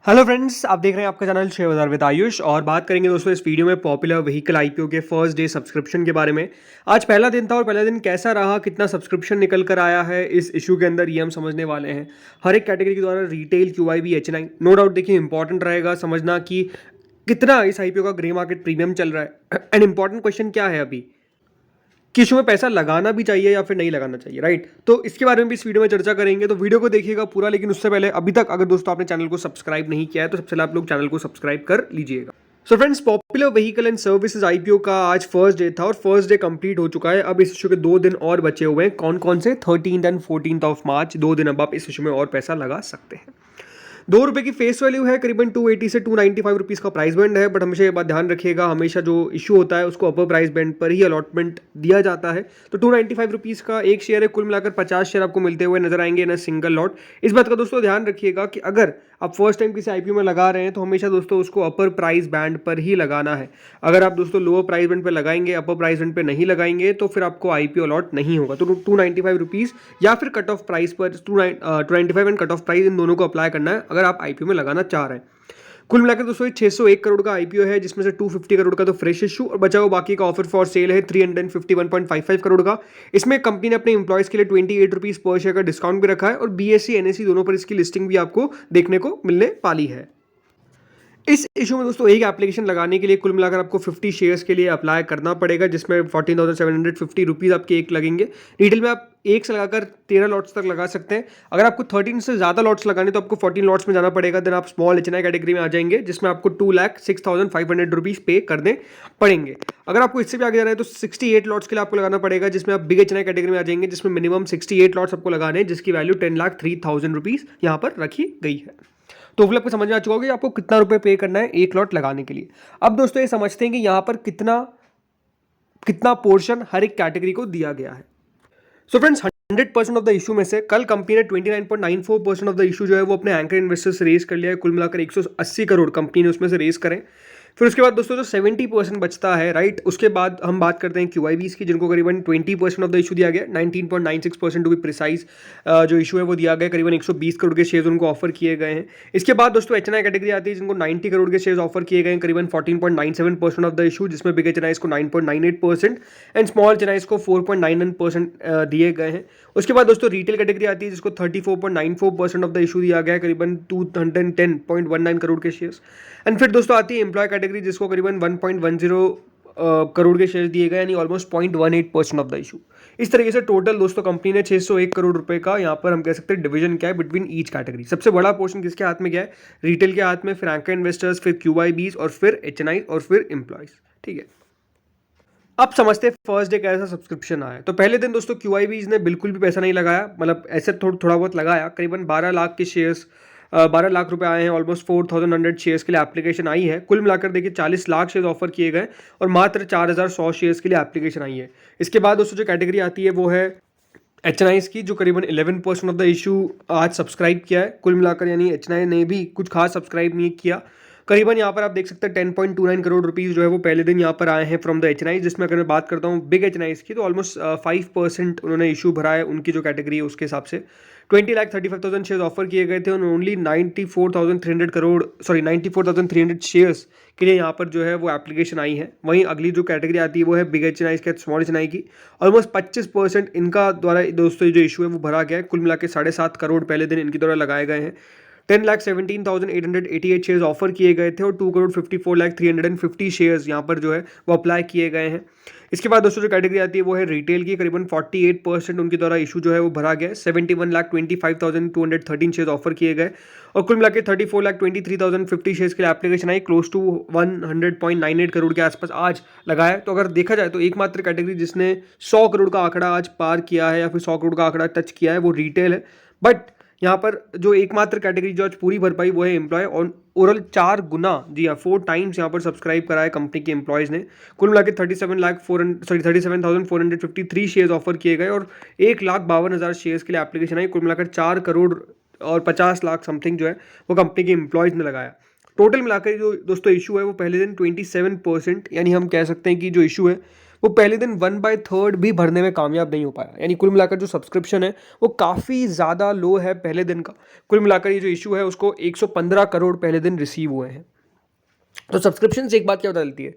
Hello friends, आप देख रहे हैं आपका चैनल शेयर बाजार विद आयुष। और बात करेंगे दोस्तों इस वीडियो में पॉपुलर व्हीकल आईपीओ के फर्स्ट डे सब्सक्रिप्शन के बारे में। आज पहला दिन था और पहला दिन कैसा रहा, कितना सब्सक्रिप्शन निकल कर आया है इस इशू के अंदर, ये हम समझने वाले हैं। हर एक कैटेगरी के द्वारा रिटेल, क्यूआईबी, एच9, नो डाउट देखिए इंपॉर्टेंट रहेगा समझना कि कितना इस आईपीओ का ग्रे मार्केट प्रीमियम चल रहा है। एंड इंपॉर्टेंट क्वेश्चन क्या है अभी कि इशू में पैसा लगाना भी चाहिए या फिर नहीं लगाना चाहिए, राइट। तो इसके बारे में भी इस वीडियो में चर्चा करेंगे, तो वीडियो को देखिएगा पूरा। लेकिन उससे पहले अभी तक अगर दोस्तों आपने चैनल को सब्सक्राइब नहीं किया है तो सबसे पहले आप लोग चैनल को सब्सक्राइब कर लीजिएगा। So friends, popular vehicle and services IPO का आज फर्स्ट डे था और फर्स्ट डे कंप्लीट हो चुका है। अब इस इशू के 2 दिन और बचे हुए हैं। कौन कौन से? 13 एंड 14 ऑफ मार्च, 2 दिन अब आप इस इशू में और पैसा लगा सकते हैं। ₹2 की फेस वैल्यू है, करीबन 280 से 295 रुपीज़ का प्राइस बैंड है। बट हमेशा ये बात ध्यान रखिएगा, हमेशा जो इशू होता है उसको अपर प्राइस बैंड पर ही अलॉटमेंट दिया जाता है। तो 295 रुपीज़ का एक शेयर है, कुल मिलाकर 50 शेयर आपको मिलते हुए नजर आएंगे इन सिंगल लॉट। इस बात का दोस्तों ध्यान रखिएगा कि अगर आप फर्स्ट टाइम किसी आईपीओ में लगा रहे हैं तो हमेशा दोस्तों उसको अपर प्राइस बैंड पर ही लगाना है। अगर आप दोस्तों लोअर प्राइस बैंड पर लगाएंगे, अपर प्राइस बैंड पर नहीं लगाएंगे तो फिर आपको आईपीओ अलॉट नहीं होगा। तो 295 रुपीज़ या फिर कट ऑफ प्राइस पर 295 एंड कट ऑफ प्राइस, इन दोनों को अप्लाई करना है अगर आप आईपीओ में लगाना चाह रहे हैं। कुल मिलाकर दोस्तों 601 करोड़ का आईपीओ है, जिसमें से 250 करोड़ का तो फ्रेश इशू और बचा हुआ बाकी का ऑफर फॉर सेल है 351.55 करोड़ का। इसमें कंपनी ने अपने एम्प्लॉयज के लिए 28 रुपीज़ पर शेयर का डिस्काउंट भी रखा है और बीएसई एनएसई दोनों पर इसकी लिस्टिंग भी आपको देखने को मिलने वाली है। इस इशू में दोस्तों एक एप्लीकेशन लगाने के लिए कुल मिलाकर आपको 50 शेयर्स के लिए अप्लाई करना पड़ेगा, जिसमें 14,750 रुपीज़ आपके एक लगेंगे। रिटेल में आप एक से लगाकर 13 लॉट्स तक लगा सकते हैं। अगर आपको 13 से ज़्यादा लॉट्स लगाने तो आपको 14 लॉट्स में जाना पड़ेगा। देन आप स्मॉल एचएनआई कैटेगरी में आ जाएंगे, जिसमें आपको 2,06,500 रुपीज़ पे करने पड़ेंगे। अगर आपको इससे भी आगे जाना है तो 68 लॉट्स के लिए आपको लगाना पड़ेगा, जिसमें आप बिग एचएनआई कैटेगरी में आ जाएंगे, जिसमें मिनिमम 68 लॉट्स आपको लगाने हैं, जिसकी वैल्यू 10,03,000 रुपीज़ यहाँ पर रखी गई है। तो फिर आपको समझ में आ चुका होगा कि आपको कितना रुपए पे करना है एक लॉट लगाने के लिए। अब दोस्तों ये समझते हैं कि यहाँ पर कितना कितना पोर्शन हर एक कैटेगरी को दिया गया है। So friends, 100% of the issue में से कल कंपनी ने 29.94% ऑफ द इशू जो है वो अपने एंकर इन्वेस्टर से रेज कर लिया है। कुल मिलाकर 180 करोड़ कंपनी ने उसमें से रेज करें। फिर उसके बाद दोस्तों जो 70% बचता है, राइट, उसके बाद हम बात करते हैं क्यूआईबीज की, जिनको करीबन 20% ऑफ द इशू दिया गया, 19.96% टू बी प्रिसाइज। जो इशू है वो दिया गया, करीबन 120 करोड़ के शेयर उनको ऑफर किए गए हैं। इसके बाद दोस्तों एचएनआई कैटेगरी आती है, जिनको 90 करोड़ के शेयर ऑफर किए गए हैं, करीबन 14.97% ऑफ द इशू, जिसमें बिग एचएनआई को 9.98% एंड स्मॉल एचएनआई को 4.99% दिए गए हैं। उसके बाद दोस्तों रिटेल कैटेगरी आती है, जिसको 34.94% ऑफ द इशू दिया गया है, करीबन 210.19 करोड़ के शेयर्स। एंड फिर दोस्तों आती है एम्प्लॉय कैटेगरी, जिसको करीबन 1.10 करोड़ के शेयर दिए गए, यानी ऑलमोस्ट 0.18% ऑफ द इशू। इस तरीके से टोटल दोस्तों कंपनी ने 601 करोड़ रुपए का यहाँ पर हम कह सकते हैं डिवीजन क्या है बिटवीन ईच कैटेगरी। सबसे बड़ा पोर्शन किसके हाथ में गया है? रिटेल के हाथ में, फिर एंकर इन्वेस्टर्स, फिर क्यूआईबीज और फिर एचएनआई और फिर एम्प्लॉयज। ठीक है, अब समझते हैं फर्स्ट डे कैसा सब्सक्रिप्शन आया। तो पहले दिन दोस्तों क्यूआईबीज ने बिल्कुल भी पैसा नहीं लगाया, मतलब ऐसे थोड़ा बहुत लगाया। करीबन 12 लाख के शेयर्स, 12 लाख रुपए आए हैं। ऑलमोस्ट 4,100 शेयर्स के लिए एप्लीकेशन आई है। कुल मिलाकर देखिए 40 लाख शेयर्स ऑफर किए गए और मात्र 4,100 शेयर्स के लिए एप्लीकेशन आई है। इसके बाद दोस्तों जो कैटेगरी आती है वो है एचएनआईज की, जो करीबन 11% ऑफ द इशू आज सब्सक्राइब किया है कुल मिलाकर, यानी एचएनआई ने भी कुछ खास सब्सक्राइब नहीं किया। करीबन यहाँ पर आप देख सकते हैं 10.29 करोड़ रुपीज़ जो है वो पहले दिन यहाँ पर आए हैं फ्रॉम द एचएनआई। जिसमें अगर मैं बात करता हूँ बिग एचएनआईज की, तो ऑलमोस्ट 5% उन्होंने इशू भरा है उनकी जो कैटेगरी है उसके हिसाब से। 20,35,000 शेयर्स ऑफर किए गए थे और ओनली 94,300 शेयर्स के लिए यहाँ पर जो है वो एप्लीकेशन आई है। वहीं अगली जो कैटेगरी आती है वो है बिग एचएनआई के स्मॉल एचएनआई की। ऑलमोस्ट 25% इनका द्वारा दोस्तों जो इशू है वो भरा गया है। कुल मिला के 7.5 करोड़ पहले दिन इनके द्वारा लगाए गए हैं। 10,17,888 शेयर्स ऑफर किए गए थे और 2,54,350 शेयर्स यहाँ पर जो है वो अप्लाई किए गए हैं। इसके बाद दोस्तों जो कैटेगरी आती है वो है रिटेल की। करीबन 48% उनके द्वारा इशू जो है वो भरा गया है। 71,25,213 शेयर्स ऑफर किए गए और कुल मिलाकर 34,23,050 शेयर्स के लिए एप्लीकेशन आई। क्लोज टू 100.98 करोड़ के आसपास आज लगाया है। तो अगर देखा जाए तो एकमात्र कैटेगरी जिसने 100 करोड़ का आंकड़ा आज पार किया है या फिर 100 करोड़ का आंकड़ा टच किया है वो रिटेल है। बट यहाँ पर जो एकमात्र कैटेगरी जो आज पूरी भर पाई वो है एम्प्लॉय, और ओवरऑल 4 गुना, जी हाँ 4 टाइम्स यहाँ पर सब्सक्राइब करा है कंपनी के एम्प्लॉयज़ ने। कुल मिला के 37,453 शेयर्स ऑफर किए गए और 1,52,000 शेयर्स के लिए एप्लीकेशन आई। कुल मिलाकर 4 करोड़ और 50 लाख समथिंग जो है वो कंपनी के एम्प्लॉयज़ ने लगाया। टोटल मिलाकर जो दोस्तों इशू है वो पहले दिन 27%, यानी हम कह सकते हैं कि जो इशू है वो पहले दिन 1/3 भी भरने में कामयाब नहीं हो पाया। यानी कुल मिलाकर जो सब्सक्रिप्शन है वो काफ़ी ज़्यादा लो है पहले दिन का। कुल मिलाकर ये जो इशू है उसको 115 करोड़ पहले दिन रिसीव हुए हैं। तो सब्सक्रिप्शन से एक बात क्या पता चलती है,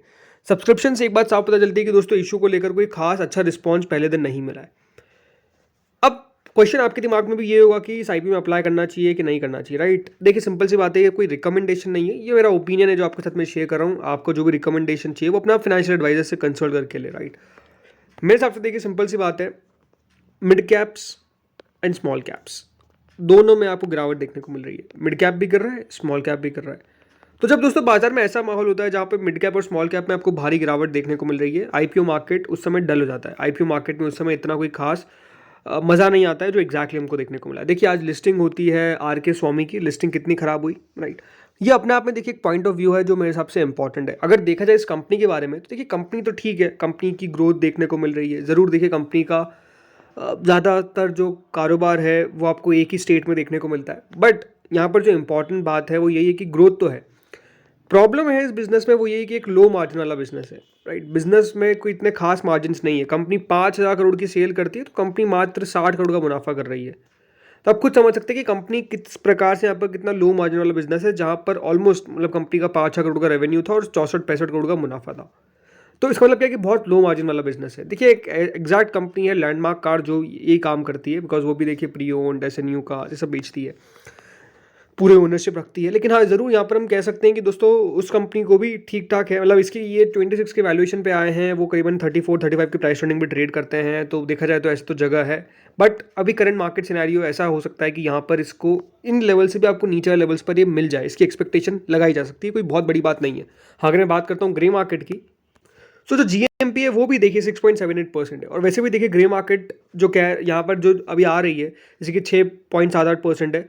सब्सक्रिप्शन से एक बात साफ पता चलती है कि दोस्तों इशू को लेकर कोई खास अच्छा रिस्पॉन्स पहले दिन नहीं मिला है। अब क्वेश्चन आपके दिमाग में भी ये होगा कि इस आईपीओ में अप्लाई करना चाहिए कि नहीं करना चाहिए, राइट। देखिए सिंपल सी बात है, ये कोई रिकमेंडेशन नहीं है, ये मेरा ओपिनियन है जो आपके साथ मैं शेयर कर रहा हूँ। आपको जो भी रिकमेंडेशन चाहिए वो अपना फाइनेंशियल एडवाइजर से कंसल्ट करके ले, राइट। मेरे हिसाब से देखिए सिंपल सी बात है, mid caps and small caps दोनों में आपको गिरावट देखने को मिल रही है। मिड कैप भी कर रहा है, स्मॉल कैप भी कर रहा है। तो जब दोस्तों बाजार में ऐसा माहौल होता है जहाँ पे मिड कैप और स्मॉल कैप में आपको भारी गिरावट देखने को मिल रही है, आईपीओ मार्केट उस समय डल हो जाता है। आईपीओ मार्केट में उस समय इतना कोई खास मज़ा नहीं आता है जो एग्जैक्टली हमको देखने को मिला। देखिए आज लिस्टिंग होती है आर के स्वामी की, लिस्टिंग कितनी खराब हुई, राइट। ये अपने आप में देखिए एक पॉइंट ऑफ व्यू है जो मेरे हिसाब से इंपॉर्टेंट है। अगर देखा जाए इस कंपनी के बारे में तो देखिए कंपनी तो ठीक है, कंपनी की ग्रोथ देखने को मिल रही है। ज़रूर देखिए कंपनी का ज़्यादातर जो कारोबार है वो आपको एक ही स्टेट में देखने को मिलता है, बट यहाँ पर जो इंपॉर्टेंट बात है वो यही है कि ग्रोथ तो है। प्रॉब्लम है इस बिजनेस में वो यही कि एक लो मार्जिन वाला बिजनेस है, राइट। बिजनेस में कोई इतने खास मार्जिन नहीं है। कंपनी 5,000 करोड़ की सेल करती है तो कंपनी मात्र 60 करोड़ का मुनाफा कर रही है। तो आप खुद समझ सकते हैं कि कंपनी किस प्रकार से यहाँ पर कितना लो मार्जिन वाला बिजनेस है, जहाँ पर ऑलमोस्ट मतलब कंपनी का 5-6 करोड़ का रेवेन्यू था और 64-65 करोड़ का मुनाफा था। तो इसका मतलब क्या है कि बहुत लो मार्जिन वाला बिजनेस है। देखिए एक एग्जैक्ट कंपनी है लैंडमार्क कार जो ये काम करती है, बिकॉज वो भी देखिए प्री ओन्ड SNU कार ये सब बेचती है, पूरे ओनरशिप रखती है। लेकिन हाँ ज़रूर यहाँ पर हम कह सकते हैं कि दोस्तों उस कंपनी को भी ठीक ठाक है, मतलब इसकी ये 26 के वैल्यूएशन पे आए हैं, वो करीबन 34-35 की प्राइस ट्रेंडिंग पे ट्रेड करते हैं। तो देखा जाए तो ऐसी तो जगह है, बट अभी करंट मार्केट सिनेरियो ऐसा हो सकता है कि यहाँ पर इसको इन लेवल से भी आपको नीचे लेवल्स पर ये मिल जाए, इसकी एक्सपेक्टेशन लगाई जा सकती है, कोई बहुत बड़ी बात नहीं है। हाँ अगर मैं बात करता हूँ ग्रे मार्केट की, तो जो GMP है वो भी देखिए 6.78% है, और वैसे भी देखिए ग्रे मार्केट जो क्या है यहाँ पर जो अभी आ रही है जैसे कि 6.78% है,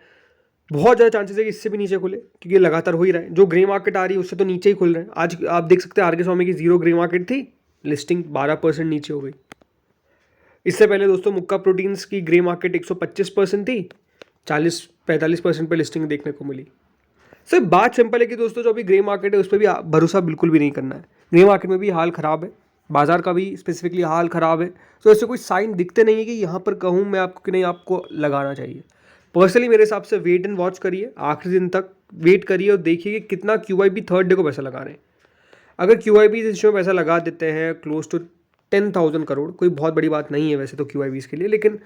बहुत ज़्यादा चांसेस है कि इससे भी नीचे खुले, क्योंकि ये लगातार हो ही रहा है। जो ग्रे मार्केट आ रही है उससे तो नीचे ही खुल रहे हैं। आज आप देख सकते हैं आर के स्वामी की जीरो ग्रे मार्केट थी, लिस्टिंग 12% नीचे हो गई। इससे पहले दोस्तों मुक्का प्रोटीन्स की ग्रे मार्केट 125% थी, 40-45% पे लिस्टिंग देखने को मिली। सिर्फ बात सिंपल है कि दोस्तों जो अभी ग्रे मार्केट है उस पर भी भरोसा बिल्कुल भी नहीं करना है। ग्रे मार्केट में भी हाल ख़राब है, बाजार का भी स्पेसिफिकली हाल ख़राब है। तो ऐसे कोई साइन दिखते नहीं है कि यहाँ पर कहूँ मैं आपको कि नहीं आपको लगाना चाहिए। पर्सनली मेरे हिसाब से वेट एंड वॉच करिए, आखिरी दिन तक वेट करिए और देखिए कि कितना QIB थर्ड डे को पैसा लगा रहे हैं। अगर QIB इस इशू में पैसा लगा देते हैं क्लोज टू 10,000 करोड़, कोई बहुत बड़ी बात नहीं है वैसे तो QIBs के लिए, लेकिन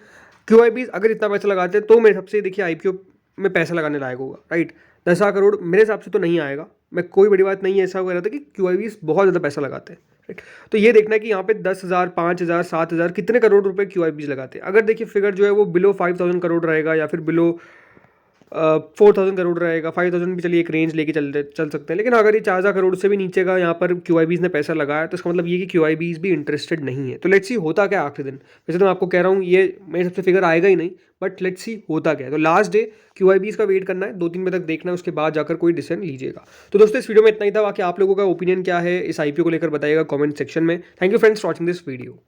QIBs अगर इतना पैसा लगाते हैं तो मेरे हिसाब से देखिए IPO में पैसा लगाने लायक होगा, राइट। 10,000 करोड़ मेरे हिसाब से तो नहीं आएगा, मैं कोई बड़ी बात नहीं है ऐसा हो रहा था कि QIBs बहुत ज़्यादा पैसा लगाते हैं, राइट। तो ये देखना है कि यहाँ पे 10,000, 5,000, 7,000 कितने करोड़ रुपए QIBs लगाते हैं। अगर देखिए फिगर जो है वो बिलो 5,000 करोड़ रहेगा या फिर बिलो 4,000 करोड़ रहेगा, 5,000 भी चलिए एक रेंज लेके चल सकते हैं। लेकिन अगर ये 4,000 करोड़ से भी नीचे का यहाँ पर QIBs ने पैसा लगाया तो इसका मतलब ये कि QIBs भी इंटरेस्टेड नहीं है। तो लेट्स सी होता क्या आखिरी दिन। वैसे तो मैं आपको कह रहा हूँ ये मेरे सबसे फिगर आएगा ही नहीं, बट लेट्स सी होता क्या है। तो लास्ट डे QIBs का वेट करना है, 2-3 बजे तक देखना है, उसके बाद जाकर कोई डिसीजन लीजिएगा। तो दोस्तों इस वीडियो में इतना ही था। बाकी आप लोगों का ओपिनियन क्या है इस IPO को लेकर बताइएगा कॉमेंट सेक्शन में। Thank you friends for watching this video.